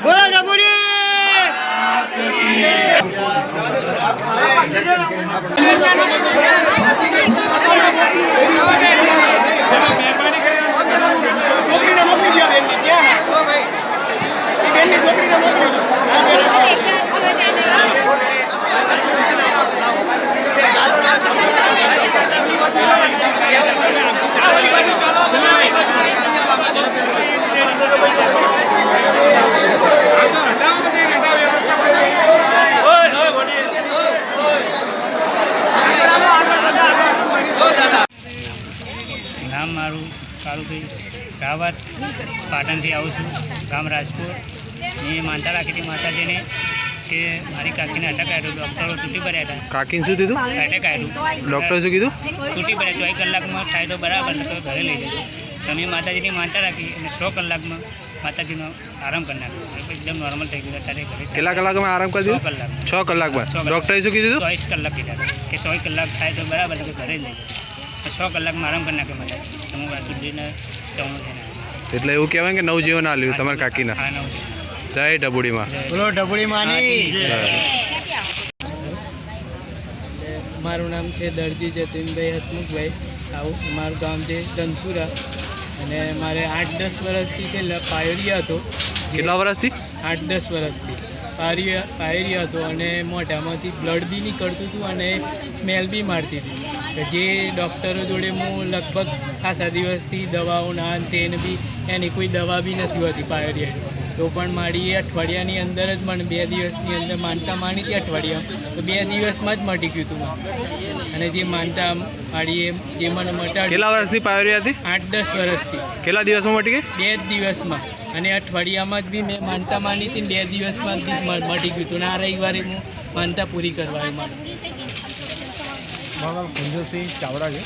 બોલો ડબુડી નામ મારું કાળુભાઈ રાવત, પાટણથી આવું છું, ગામ રાજપુર. મેં માનતા રાખી હતી માતાજીને કે મારી કાકીને અટક આવ્યું. ડૉક્ટરો છૂટી પડ્યા હતા. કાકીને શું કીધું? અટક આવ્યું. ડૉક્ટરે શું કીધું? છૂટી પડ્યા. 24 કલાકમાં થાય તો બરાબર, તો ઘરે લઈ જજો. તમે માતાજીની માનતા રાખી અને 100 કલાકમાં માતાજીનો આરામ કરી નાખ્યો. એકદમ નોર્મલ થઈ ગયું. અત્યારે ઘરે કેટલા કલાકમાં આરામ કરી દીધો? 6 કલાકમાં. ડૉક્ટરે શું કીધું? 24 કલાક કીધા કે 100 કલાક થાય તો બરાબર, તો ઘરે લઈ જજો. 100 કલાકમાં આરામ કરી નાખ્યો માતાજી. તો હું વાસુજીને 94 થઈને આવ્યો. એટલે એવું કહેવાય કે નવજીવન આલ્યું તમારા કાકીના. હા, નવજીવન. જય ડબુડીમાં. બોલો ડબુડી માની. મારું નામ છે દરજી જતીનભાઈ હસમુખભાઈ. આવું મારું ગામ છે ધનસુરા અને મારે 8-10 વર્ષથી છે પાયરિયા હતો. કેટલા વર્ષથી? 8-10 વર્ષથી પાયરિયા હતો અને મોઢામાંથી બ્લડ બી નીકળતું હતું અને સ્મેલ બી મારતી હતી. જે ડૉક્ટરો જોડે હું લગભગ ખાસા દિવસથી દવાઓ ના તેને બી એની કોઈ દવા બી નથી હોતી પાયરિયાની. તો પણ મારી એ અઠવાડિયાની અંદર જ મને 2 દિવસની અંદર માનતા માની હતી અઠવાડિયામાં, તો 2 દિવસમાં જ મટી ગયું હતું મને. અને જે માનતા મારી એ જે મને મટાડી. કેટલા વર્ષની પાયરી હતી? 8-10 વર્ષથી. કેટલા દિવસમાં મટી ગઈ? 2 દિવસમાં. અને અઠવાડિયામાં જ બી મેં માનતા માની હતી, 2 દિવસમાં જ મટી ગયું હતું. અને આ રવિવારે હું માનતા પૂરી કરવા આવ્યો. મારું નામ કુંજરસિંહ ચાવડા છે.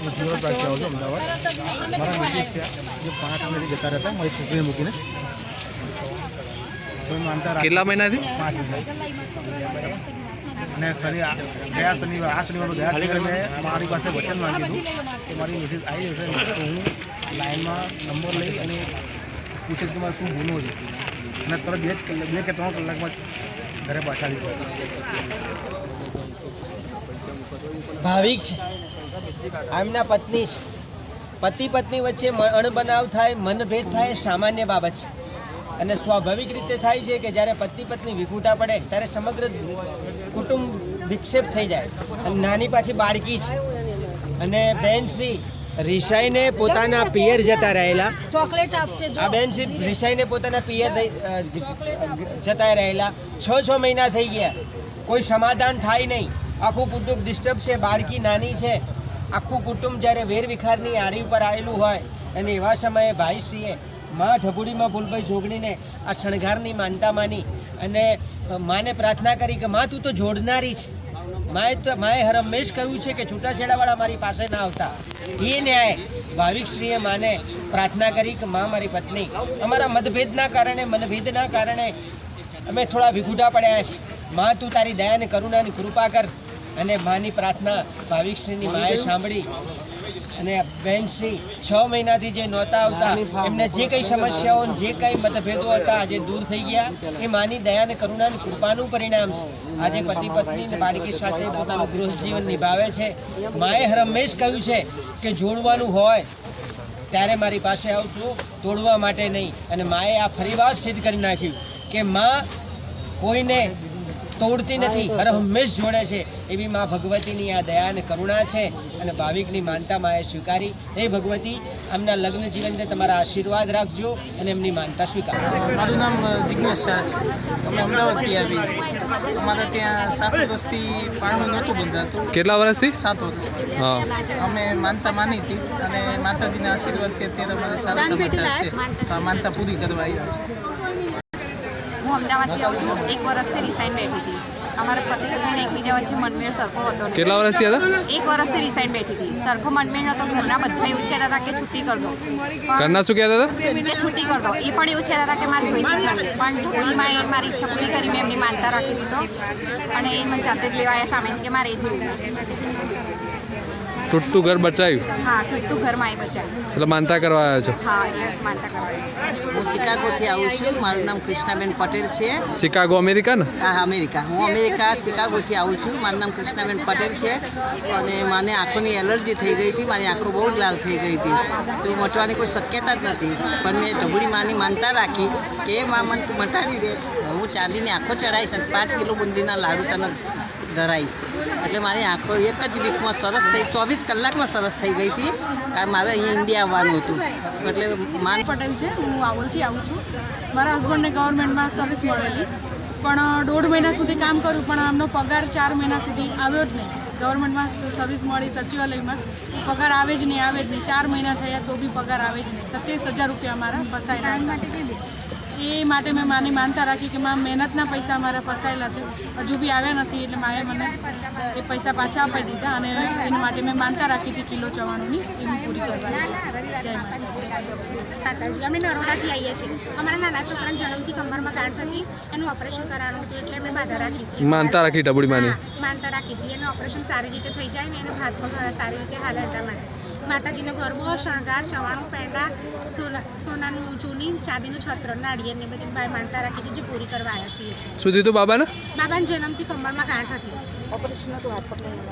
હું જીવન પ્રાંતથી આવું છું, અમદાવાદ. મારા મિસિસ છે જે 5 મિનિટ જતા રહેતા મારી છોકરીને મૂકીને. તો માનતા કેટલા મહિનાથી? 5 મહિના. અને આ શનિવારે મેં મારી પાસે વચન માંગ્યું હતું કે મારી મિસિસ આવી જશે તો હું લાઈનમાં નંબર લઈ અને પૂછીશ કે મારે શું ગુનો છે. અને તરત 2 કે 3 કલાકમાં ઘરે પાછા આવી ગયા. ભાવિક છે, એમના પત્ની છે. પતિ પત્ની વચ્ચે અણબનાવ થાય, મનભેદ થાય, સામાન્ય બાબત છે. અને સ્વાભાવિક રીતે થાય છે કે જ્યારે પતિ પત્ની વિખૂટા પડે ત્યારે સમગ્ર કુટુંબ વિક્ષેપ થઈ જાય. અને નાની પાછી બાળકી છે. અને બેન શ્રી રિસાઈને પોતાના પિયર જતા રહેલા, આ બેન શ્રી રિસાઈને પોતાના પિયર જતા રહેલા 6 મહિના થઈ ગયા. કોઈ સમાધાન થાય નહીં. આખું કુટુંબ ડિસ્ટર્બ છે. બાળકી નાની છે. આખું કુટુંબ જ્યારે વેરવિખારની આરી ઉપર આવેલું હોય અને એવા સમયે ભાઈશ્રીએ મા ઢબુડીમાં ફૂલભાઈ જોગણીને આ શણગારની માનતા માની અને માને પ્રાર્થના કરી કે મા તું તો જોડનારી છે. માએ હરમેશ કહ્યું છે કે છૂટાછેડાવાળા મારી પાસે ના આવતા. એ ન્યાય ભાવિકશ્રીએ માને પ્રાર્થના કરી કે મા મારી પત્ની અમારા મતભેદના કારણે અમે થોડા વિખૂટા પડ્યા છે. મા તું તારી દયા અને કરુણાની કૃપા કર. અને માની પ્રાર્થના ભાવિકશ્રીની માએ સાંભળી અને બહેનશ્રી 6 મહિનાથી જે નહોતા આવતા એમને જે કંઈ સમસ્યાઓ જે કંઈ મતભેદો હતા આજે દૂર થઈ ગયા. એ માની દયા અને કરુણાની કૃપાનું પરિણામ છે. આજે પતિ પત્ની અને બાળકી સાથે પોતાનું ગૃહજીવન નિભાવે છે. માએ હરમેશ કહ્યું છે કે જોડવાનું હોય ત્યારે મારી પાસે આવજો, તોડવા માટે નહીં. અને માએ આ ફરીવાર સિદ્ધ કરી નાખ્યું કે મા કોઈને તોડતી નથી, હરહંમેશ જોડે છે. એવી મા ભગવતીની આ દયા અને કરુણા છે. અને ભાવિકની માનતા માએ સ્વીકારી. એ ભગવતી આમના લગ્ન જીવનને તમારા આશીર્વાદ રાખજો અને એમની માનતા સ્વીકારો. મારું નામ જિગ્નેશ શાહ છે. અમે અમદાવાદથી આવીએ છીએ. અમારે ત્યાં 7 વર્ષથી પારણું નહોતું બંધાતું. કેટલા વર્ષથી? 7 વર્ષથી. હા. અમે માનતા માની હતી અને માતાજીના આશીર્વાદથી અત્યારે અમારે સારા સમાચાર છે. તો આ માનતા પૂરી કરવા આવ્યા છે. હું અમદાવાદથી આવું છું. 1 વર્ષથી રિસાઇન બેઠી હતી. અમારા પતિ પત્નીને એકબીજા વચ્ચે મનમેળ સરખો હતો. કેટલા વર્ષથી હતા? 1 વર્ષથી રિસાઇન બેઠી હતી. સરખો મનમેળ હતો. ઘરના બધા એવું જ કહેતા હતા કે છૂટી કરી દો. ઘરના શું કહેતા હતા? કે છૂટી કરી દો. એ પણ એવું જ કહેતા હતા કે મારે જોઈતી નથી. પણ ઢોળીમાં મારી ઈચ્છા પૂરી કરી. મેં એમની માનતા રાખી દીધો અને એ મને જાતે જ લેવા આવ્યા સામેથી કે મારે એ જોયું. તૂટતું ઘર બચાવ્યું હા તૂટતું ઘરમાં આવી બચાવ્યું. એટલે માનતા કરવા આવ્યા છો. હા એટલે માનતા કરવાની. હું શિકાગોથી આવું છું. મારું નામ કૃષ્ણાબેન પટેલ છે. શિકાગો અમેરિકા ને? હા અમેરિકા. હું અમેરિકા શિકાગોથી આવું છું. મારું નામ કૃષ્ણાબેન પટેલ છે અને મને આંખોની એલર્જી થઈ ગઈ હતી. મારી આંખો બહુ જ લાલ થઈ ગઈ હતી તો મટવાની કોઈ શક્યતા જ નથી. પણ મેં ઢબુડી માની માનતા રાખી કે માં મને તું મટાડી દે, હું ચાંદીની આંખો ચડાવીશ અને 5 કિલો બુંદીના લાડુ તને ધરાઈશ. એટલે મારી આંખો એક જ વીકમાં સરસ થઈ, 24 કલાકમાં સરસ થઈ ગઈ હતી. કારણ મારે અહીંયા ઇન્ડિયા આવવાનું હતું એટલે માન પટેલ છે. હું વાવલથી આવું છું. મારા હસબન્ડને ગવર્મેન્ટમાં સર્વિસ મળેલી પણ 1.5 મહિના સુધી કામ કર્યું પણ આમનો પગાર 4 મહિના સુધી આવ્યો જ નહીં. ગવર્મેન્ટમાં સર્વિસ મળી સચિવાલયમાં, પગાર આવે જ નહીં 4 મહિના થયા તો બી પગાર આવે જ નહીં. 27,000 રૂપિયા અમારા ફસાયેલા હતા. એ માટે મેં માની માનતા રાખી કે મારા મહેનતના પૈસા અમારા ફસાયેલા છે, હજુ બી આવ્યા નથી. એટલે માએ મને એ પૈસા પાછા આપી દીધા અને એના માટે મેં માનતા રાખી હતી કિલો 94ની એ હું પૂરી કરવાની છું. જય માતાજી. અમે નરોડાથી આવીએ છીએ. અમારા નાના છોકરાને જન્મથી કમરમાં ગાંઠ હતી, એનું ઓપરેશન કરાવવાનું હતું એટલે અમે બાધા રાખી હતી. માનતા રાખી ઢબુડી માની? માનતા રાખી હતી. એનું ઓપરેશન સારી રીતે થઈ જાય ને એને હાથ પગ સારી રીતે હાલે એટલા માટે. માતાજીનો ગરબો, શણગાર, ચવાણું, પેંડા, સોનાનું ચૂની, ચાંદીનું છત્ર, નાળિયેર ને બધી ભાઈ માનતા રાખી છે જે પૂરી કરવા આવ્યા છીએ. શું થયું બાબાને? બાબાને જન્મથી કમરમાં ગાંઠ હતી.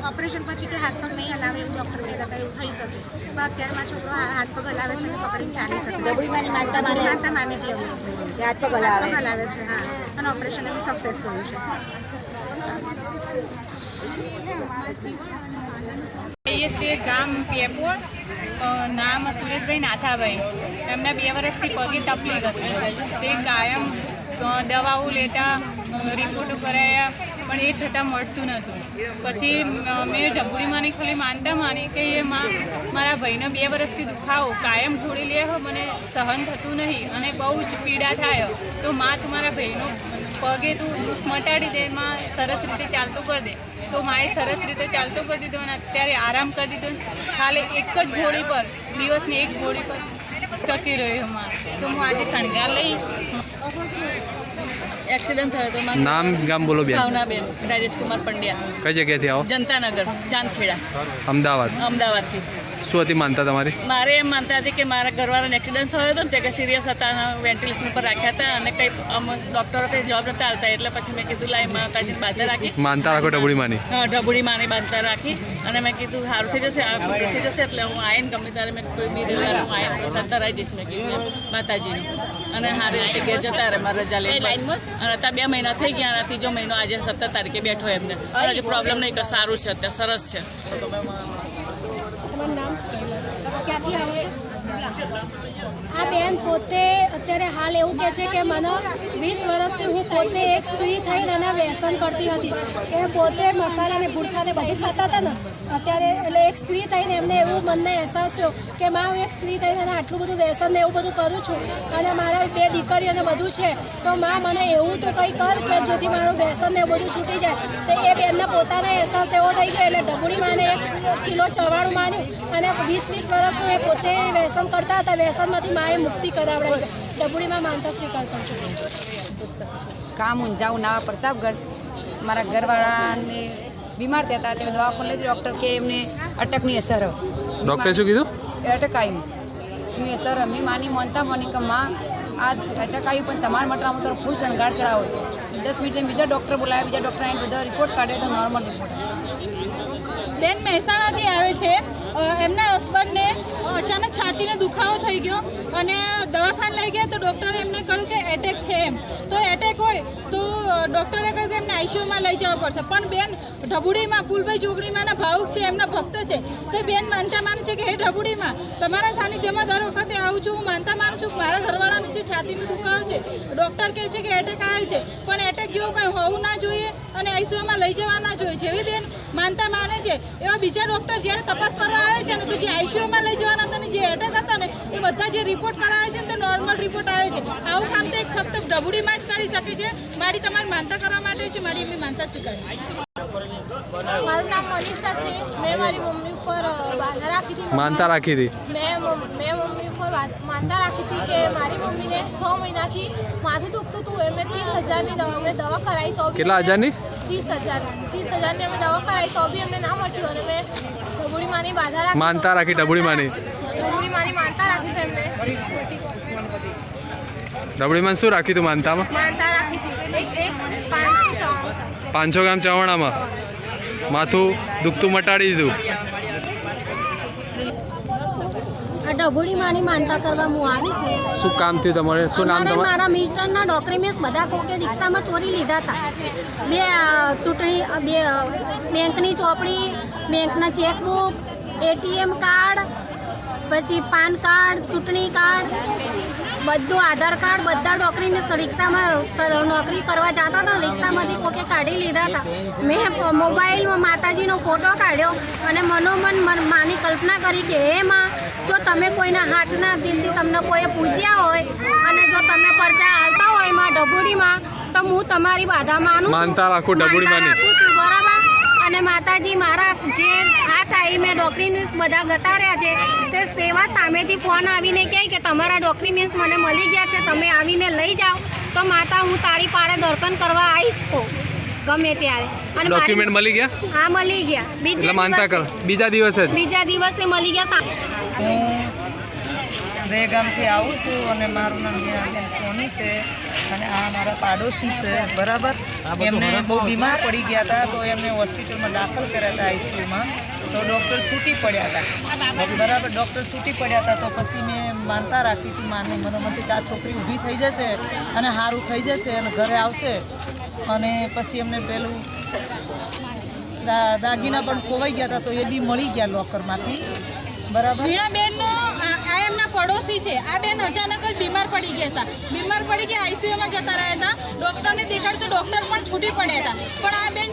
ઓપરેશન પછી કે હાથ પગ નહીં હલાવે એવું ડૉક્ટર કહેતા હતા એવું થઈ શકે. પણ અત્યારે મારો છોકરો હાથ પગ હલાવે છે અને પકડીને ચાલી શકે. માનતા માની હતી એવું હાથ પગ હલાવે છે. હા અને ઓપરેશન એનું સક્સેસ થયું છે. એ ગામ પેપોળ, નામ સુરેશભાઈ નાથાભાઈ. એમને 2 વર્ષથી પગે તકલીફ હતી. તે કાયમ દવાઓ લેતા, રિપોર્ટો કરાયા પણ એ છતાં મળતું નહોતું. પછી મેં ઢબુડીમાંની ખાલી માનતા માની કે એ મારા ભાઈને 2 વર્ષથી દુખાવો કાયમ જોડી લે મને સહન થતું નહીં અને બહુ જ પીડા થાય તો માં તું મારા ભાઈનો પગે તું મટાડી દે, માં સરસ રીતે ચાલતું કરી દે. તો માએ સરસ રીતે ચાલતો કરી દીધો અને અત્યારે આરામ કરી દીધો. ખાલી એક જ ઘોડી પર, દિવસની એક ઘોડી પર ટકી રહ્યો માં. તો હું આજે શણગાર લઈ. એક્સિડન્ટ થયો તો નામ ગામ બોલો બેન? ભાવનાબેન રાજેશકુમાર પંડ્યા. કઈ જગ્યાએથી આવો? જનતાનગર, ચાંદખેડા, અમદાવાદથી. શું હતી માનતા તમારી? મારે એમ માનતા હતી કે મારા ઘરવાળાને એક્સિડન્ટ થયો હતો ને તે કે સિરિયસ હતા, વેન્ટિલેશન પર રાખ્યા હતા અને કંઈ ડૉક્ટરો કંઈ જવાબ નતા આવતા એટલે પછી મેં કીધું લાઈ માતાજીની બાધા રાખી. માનતા રાખો ઢબુડી માની? હા ઢબુડી માની બાધા રાખી અને મેં કીધું સારું થઈ જશે, આ કમ્પ્લીટ થઈ જશે એટલે હું આવીને ગમે ત્યારે મેં કોઈ બી હું આવીને પ્રસાદ ધરાઈ જઈશ મેં કીધું એમ માતાજીનું. અને સારી રીતે ઘેર જતા રહે મારા રજા લઈ બસ. અને અત્યારે 2 મહિના થઈ ગયા અને 3જો મહિનો આજે 17 તારીખે બેઠો એમને. હજુ પ્રોબ્લેમ નહીં કે સારું છે, અત્યારે સરસ છે. ક્યાંથી આવો છો? આ બેન પોતે અત્યારે હાલ એવું કહે છે કે મને 20 વર્ષથી હું પોતે એક સ્ત્રી થઈને એના વ્યસન કરતી હતી કે પોતે મસાલા ને ગુટખાને બધું ખાતા હતા ને અત્યારે એટલે એક સ્ત્રી થઈને એમને એવું મનને અહેસાસ થયો કે માં હું એક સ્ત્રી થઈને એને આટલું બધું વ્યસન ને એવું બધું કરું છું અને મારા 2 દીકરીઓને બધું છે તો માં મને એવું તો કંઈ કર કે જેથી મારું વ્યસન ને બધું છૂટી જાય. તો એ બેનના પોતાના અહેસાસ એવો થઈ ગયો એટલે ઢબુડી માને 1 કિલો ચવાણું માન્યું અને 20 વર્ષનું એ પોતે વ્યસન કરતા હતા. વ્યસનમાંથી માએ મુક્તિ કરાવડાવી છે. ઢબુડીમાં માનતા સ્વીકાર કરજો. ગામ ઊંઝા ઉનાવા પ્રતાપગઢ. મારા ઘરવાળાને બીમાર થયા હતા તે દવાખાને લઈ ડૉક્ટર કે એમને અટકની અસર. ડૉક્ટરે શું કીધું? અટક આવ્યું એની અસર. અમે માની માનતા માની કે માં આ અટક આવ્યું પણ તમારા મટરામાં તો ફૂલ શણગાર ચડાવો. 10 મિનિટ બીજા ડૉક્ટર બોલાવ્યા, બીજા ડૉક્ટર આવીને બધો રિપોર્ટ કાઢ્યો તો નોર્મલ રિપોર્ટ. બેન મહેસાણાથી આવે છે. એમના હસબન્ડને અચાનક છાતીનો દુખાવો થઈ ગયો અને દવાખાને લઈ ગયા તો ડૉક્ટરે એમને કહ્યું કે એટેક છે એમ. તો એટેક હોય તો ડૉક્ટરે કહ્યું કે એમને આઈસીયુમાં લઈ જવા પડશે. પણ બેન ઢબુડીમાં ફૂલભાઈ જોગણીમાંના ભાવુક છે, એમના ભક્ત છે. તો બેન માનતા માને છે કે હે ઢબુડીમાં તમારા સાનિધ્યમાં દર વખતે આવું છું. હું માનતા માનું છું કે મારા ઘરવાળાને જે છાતીનો દુખાવો છે ડૉક્ટર કહે છે કે એટેક આવે છે પણ એટેક જેવું કંઈ હોવું ના જોઈએ અને આઈસીયુમાં લઈ જવા ના જોઈએ. જેવી બેન માનતા માને છે એવા બીજા ડૉક્ટર જ્યારે તપાસ કરવા આવે છે ને તો જે આઈસીયુમાં લઈ જવાના હતા ને જે એટેક હતા ને એ બધા જે રિપોર્ટ કરાવે છે ને તે નોર્મલ રિપોર્ટ આવે છે. આવું કામ તો એક ફક્ત ઢબુડીમાં જ કરી શકે છે. મારી તમારી માનતા કરવા માટે છે, મારી એમની માનતા સ્વીકારી. મારું નામ મનીષા છે. મેં મારી મમ્મી ઉપર બાધા રાખી હતી. માનતા રાખી હતી? મેં મમ્મી ઉપર માનતા રાખી હતી કે મારી મમ્મીને 6 મહિનાથી માથું દુખતું હતું. એમને 30,000ની અમે દવા કરાવી તો કેટલા હજારની? 30,000ની અમે દવા કરાવી તો બી અમને ના મટ્યું અને મેં ડબુડી માની બાધા રાખી, માનતા રાખી ડબુડી માની. ડબુડી માની માનતા રાખી તો એમને ડબુડી માન શું રાખ્યું તું માનતામાં? માનતા રાખી હતી એક 500 ગ્રામ ચવાણામાં માથું દુખતું મટાડી દીધું. આ ડભોડી માની માનતા કરવા હું આવી છું. શું કામ થયું તમારે? શું નામ અમારે તમારું? મારા મિસ્ટરના ડોક્યુમેન્ટ્સ બધા કોકે રિક્ષામાં ચોરી લીધા હતા. બે બેંકની ચોપડી, બેંકના ચેકબુક, એટીએમ કાર્ડ, પછી પાન કાર્ડ, ચૂંટણી કાર્ડ, બધું આધાર કાર્ડ, બધા ડોક્યુમેન્ટ્સ રિક્ષામાં નોકરી કરવા જતા હતા રિક્ષામાંથી કોકે કાઢી લીધા હતા. મેં મોબાઈલમાં માતાજીનો ફોટો કાઢ્યો અને મનોમન માની કલ્પના કરી કે હે માં, જો તમે કોઈના હાથના દિલથી તમને કોઈએ પૂછ્યા હોય અને જો તમે પરચા હાલતા હોય માં ડભોડીમાં, તો હું તમારી બાધા માનું છું. માનતા રાખું ડભોડી માની. માનતા રાખું છું, બરાબર. અને માતાજી મારા જે આ ટાઈમે ડોક્યુમેન્ટ્સ બધા ગતાર્યા છે તે સેવા સામેથી ફોન આવીને કહે કે તમારા ડોક્યુમેન્ટ્સ મને મળી ગયા છે, તમે આવીને લઈ જાઓ. તો માતા હું તારી પાડે દર્શન કરવા આવીશ કહું ગમે ત્યારે. અને ડોક્યુમેન્ટ મળી ગયા? હા મળી ગયા. એટલે માનતા કર બીજા દિવસે જ? બીજા દિવસે મળી ગયા. હું દહેગામથી આવું છું અને મારું નામ સોની છે અને આ મારા પાડોશી છે, બરાબર. એમને બહુ બીમાર પડી ગયા હતા તો એમને હોસ્પિટલમાં દાખલ કર્યા હતા આઈસીયુમાં. તો ડૉક્ટર છૂટી પડ્યા હતા, બરાબર. ડૉક્ટર છૂટી પડ્યા હતા તો પછી મેં માનતા રાખી હતી માને મનોમનથી કે આ છોકરી ઊભી થઈ જશે અને સારું થઈ જશે અને ઘરે આવશે. અને પછી એમને પેલું દાગીના પણ ખોવાઈ ગયા હતા તો એ બી મળી ગયા લોકરમાંથી, બરાબર. વીણાબેનનો આ એમના પડોશી છે. આ બેન અચાનક જ બીમાર પડી ગયા હતા. બીમાર પડી ગયા, આઈસીયુમાં જતા રહ્યા હતા. ડૉક્ટરને દેખાડતો ડૉક્ટર પણ છૂટી પડ્યા હતા. પણ આ બેન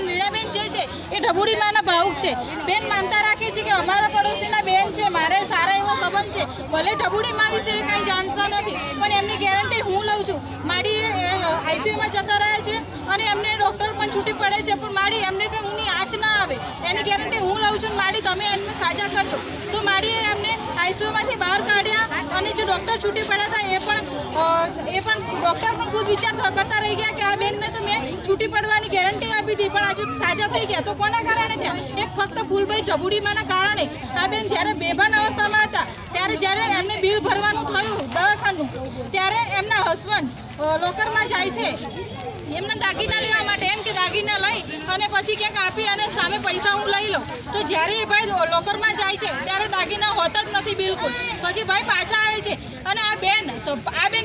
વીણાબેન જે છે એ ડભોડી માના ભાવુક છે. બેન માનતા રાખે છે કે અમારા પડોશીના બેન છે, મારે સારા એવો સંબંધ છે. ભલે ડભોડી માં વિશે એ કંઈ જાણતા નથી પણ એમની ગેરંટી હું લઉં છું. મારી આઈસીયુમાં જતા રહ્યા છે અને એમને ડૉક્ટર પણ છૂટી પડે છે પણ મારી એમને કંઈ ઊંની આંચ ના આવે એની ગેરંટી હું લઉં છું. મારી તમે એમને સાજા કરજો. તો મારીએ એમને આઈસીયુમાંથી બહાર કાઢ્યા અને જે ડૉક્ટર છૂટી પડ્યા હતા એ પણ ડૉક્ટર પણ ખુદ વિચાર કરતા રહી ગયા કે આ બેનને તો મેં છૂટી પડવાની ગેરંટી આપી હતી પણ આજે સાજા થઈ ગયા. તો કોના કારણે થયા? એક ફક્ત ફૂલભાઈ ડભોડીમાના કારણે. આ બેન જ્યારે બેભાન અવસ્થામાં હતા ત્યારે જ્યારે એમને બિલ ભરવાનું થયું દવાખાનું, ત્યારે એમના હસબન્ડ લોકરમાં જાય છે એમના દાગીના લેવા માટે. એમ કે દાગીના લઈ અને પછી ક્યાંક આપી અને સામે પૈસા હું લઈ લઉં. તો જ્યારે એ ભાઈ લોકરમાં જાય છે ત્યારે દાગીના હોતા જ નથી બિલકુલ. પછી ભાઈ પાછા આવે છે અને આ બેન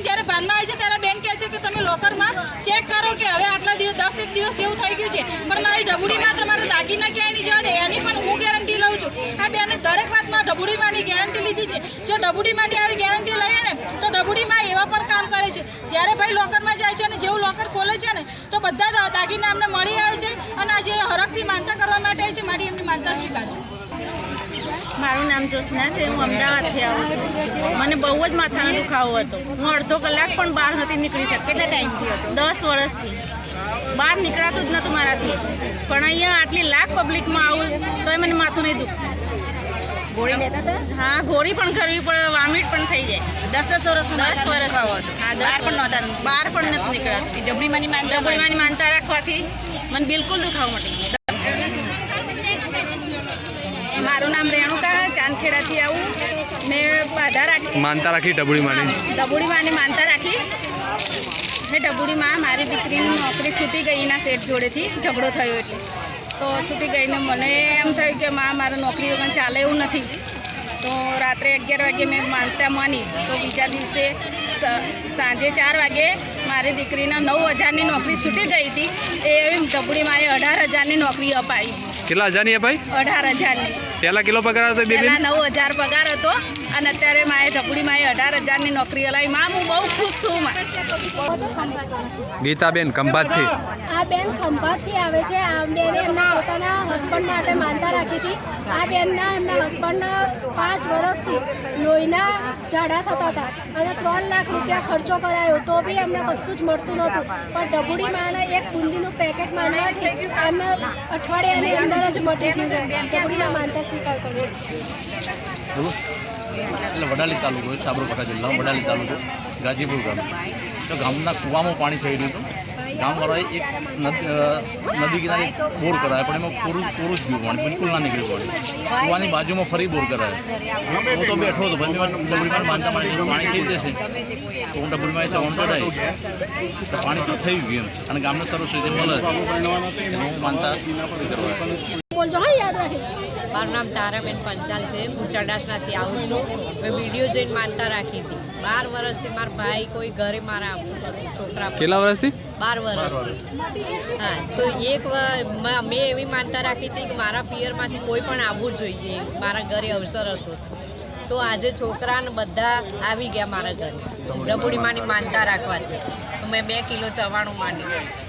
જ્યારે ભાનમાં આવે છે ત્યારે બેન કહે છે કે તમે લોકરમાં ચેક કરો કે હવે આટલા દિવસ 10 દિવસ એવું થઈ ગયું છે પણ મારી ડભોડીમાં તમારે દાગીના ક્યાંય નહીં જવા દે એની પણ હું ગેરંટી લઉં છું. આ બેને દરેક વાતમાં ડભોડીમાંની ગેરંટી લીધી છે. જો ડભોડીમાંની આવી ગેરંટી લઈએ ને તો ડભોડીમાં એવા પણ કામ કરે છે. જ્યારે ભાઈ લોકરમાં જાય છે અને જેવું લોકર ખોલે છે ને તો બધા દાગીના અમને મળી આવે છે અને આજે હરખથી માનતા કરવા માટે આવે છે. મારી એમની માનતા સ્વીકારજો. મારું નામ જ્યોત્સના છે. હું અમદાવાદથી આવું છું. મને બહુ જ માથાનો દુખાવો હતો. હું અડધો કલાક પણ બહાર નથી નીકળી શકતી. કેટલા ટાઈમથી હતો? 10 વર્ષથી બહાર નીકળાતું જ નહોતું મારાથી. પણ અહીંયા આટલી લાખ પબ્લિકમાં આવું તોય મને માથું નહીં દુખતું. ગોળી લેતા હતા? હા, ગોળી પણ કરવી પડે, વોમિટ પણ થઈ જાય. 10 વર્ષ હા, 10 પણ નહોતા. બહાર પણ નથી નીકળાતું. ડભોડીમાંની માનતા રાખવાથી મને બિલકુલ દુખાવો મટી ગયો. મારું નામ રેણુકા, ચાંદખેડાથી આવું. મેં બાધા રાખી, માનતા રાખી ડભોડીમાંની માનતા રાખી. ને ડભોડીમાં મારી દીકરીની નોકરી છૂટી ગઈ એના શેઠ જોડેથી ઝઘડો થયો એટલે તો છૂટી ગઈને મને એમ થયું કે મારે નોકરી વગર ચાલે એવું નથી. તો રાત્રે 11 વાગે મેં માનતા માની. તો બીજા દિવસે સાંજે 4 વાગે મારી દીકરીના 9,000ની નોકરી છૂટી ગઈ હતી. એ ડભોડીમાં 18,000ની નોકરી અપાઈ. કેટલા હજારની અપાઈ? 18,000ની. પહેલા કેટલો પગાર હતો? પહેલા 9,000 પગાર હતો અને અત્યારે માએ ડભોડીમાં 18,000ની નોકરી અલાવી. માં હું બહુ ખુશ છું. ગીતાબેન ખંભાતથી. આ બેન ખંભાતથી આવે છે. આ બેને એમના પોતાના હસબન્ડ માટે માનતા રાખી હતી. આ બેનના એમના હસબન્ડ 5 વર્ષથી લોહીના ઝાડા થતા હતા અને 3 લાખ રૂપિયા ખર્ચો કરાયો તો બી એમને કશું જ મળતું નહોતું. પણ ડભોડીમાંના એક બુંદીનું પેકેટ માંડવાથી એમને અઠવાડિયાની અંદર જ મટી ગયું છે. ડભોડીમાં માનતા સ્વીકાર કર્યો. એટલે વડાલી તાલુકો છે, સાબરકાંઠા જિલ્લાનો વડાલી તાલુકો, ગાજીપુર ગામ. તો ગામના કૂવામાં પાણી થઈ રહ્યું હતું. ગામવાળાએ એક નદી કિનારે બોર કરાય પણ એમાં કોરું જ ગયું પાણી બિલકુલ ના નીકળ્યું પાણી કૂવાની બાજુમાં ફરી બોર કરાય હું તો બેઠો હતો ભાઈ મેં ડબરીમાં માનતા પાણી થઈ જશે તો હું ડબરીમાં ઓન કઢાવીશ તો પાણી તો થઈ ગયું એમ અને ગામને સરસ રીતે મળે હું માનતા કરવા. મારું નામ તારાબેન પંચાલ છે. હું ચડાસનાથી આવું છું. મેં વિડીયો જોઈને માનતા રાખી હતી. 12 વર્ષથી મારા ભાઈ કોઈ ઘરે મારા આપવું હતું છોકરા. કેટલા વર્ષથી? 12 વર્ષથી. હા, તો મેં એવી માનતા રાખી હતી કે મારા પિયરમાંથી કોઈ પણ આવવું જોઈએ. મારા ઘરે અવસર હતો તો આજે છોકરાને બધા આવી ગયા મારા ઘરે ડબુડીમાંની માનતા રાખવાથી. તો મેં 2 કિલો ચવાણું માંડી.